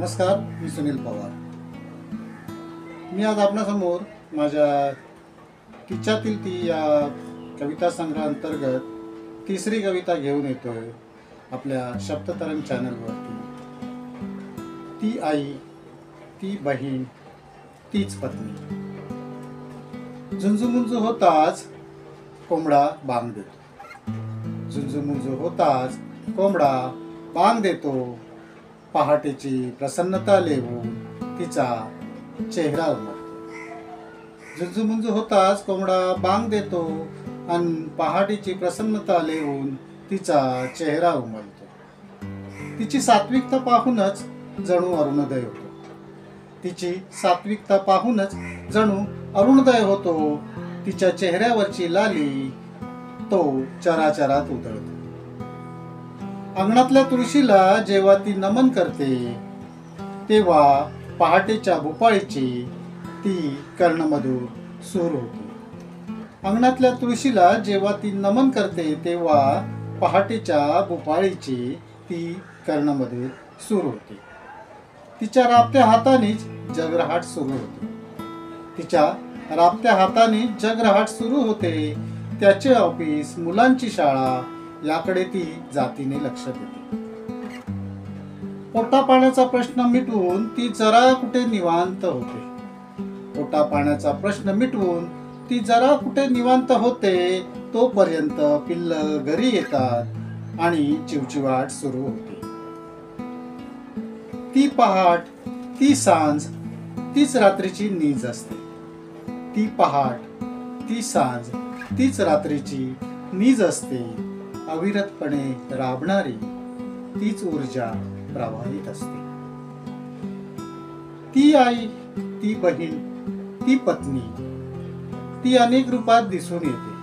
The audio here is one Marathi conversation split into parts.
नमस्कार, मी सुनील पवार। मी आज आपणासमोर माझ्या तिच्यातील ती या कविता संग्रह अंतर्गत तिसरी कविता घेऊन येतोय आपल्या शब्दतरंग चॅनलवरती। ती आई, ती बहीण, तीच पत्नी। झुंजूमुंजू होताच कोंबडा बांग देतो। झुंजूमुंजू होताच कोंबडा बांग देतो। पहाटेची प्रसन्नता लेवून तिचा चेहरा उमलतो। झुंजूमुंजू होताच कोंबडा बांग देतो आणि पहाटेची प्रसन्नता लेवून तिचा चेहरा उमलतो। तिची सात्विकता पाहूनच जणू अरुणोदय होतो। तिची सात्विकता पाहूनच जणू अरुणोदय होतो। तिच्या चेहऱ्यावरची लाली तो चराचरात उधळतो। अंगणातल्या तुळशीला जेव्हा ती नमन करते तेव्हा पहाटेच्या भुपाळीची ती कर्णमधुर सूर होते। अंगणातल्या तुळशीला जेव्हा ती नमन करते तेव्हा पहाटेच्या भुपाळीची ती कर्णमधुर सूर होते। तिच्या राबत्या हातानेच जगरहाट सुरू होते। तिच्या राबत्या हाताने जगरहाट सुरू होते। त्याचे ऑफिस, मुलांची शाळा याकडे ती जातीने लक्ष देते। पोटा पाण्याचा प्रश्न मिटवून ती जरा कुठे निवांत होते। पोटा पाण्याचा प्रश्न मिटवून ती जरा कुठे निवांत होते। तोपर्यंत पिल्ल घरी येतात आणि चिवचिवाट सुरू होते। ती पहाट, ती सांज, तीच रात्रीची नीज असते। ती पहाट, ती सांज, तीच रात्रीची नीज असते। अविरतपणे राबणारी तीच ऊर्जा प्रवाहित असते। ती आई, ती बहीण, ती पत्नी, ती अनेक रूपात दिसून येते।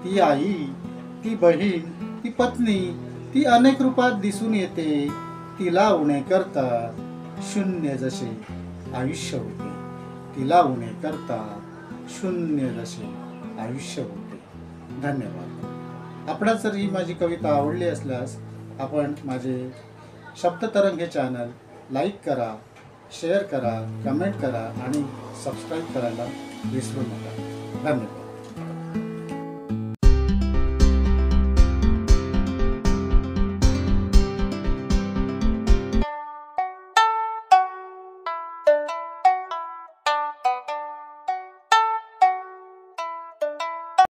ती आई, ती बहीण, ती पत्नी, ती अनेक रूपात दिसून येते। तिला उणे करता शून्य जसे आयुष्य होते। तिला उणे करता शून्य जसे आयुष्य होते। धन्यवाद। आपणास जर ही माझी कविता आवडली असल्यास आपण माझे शब्दतरंग हे चॅनल लाईक करा, शेअर करा, कमेंट करा आणि सबस्क्राईब करायला विसरू नका। धन्यवाद।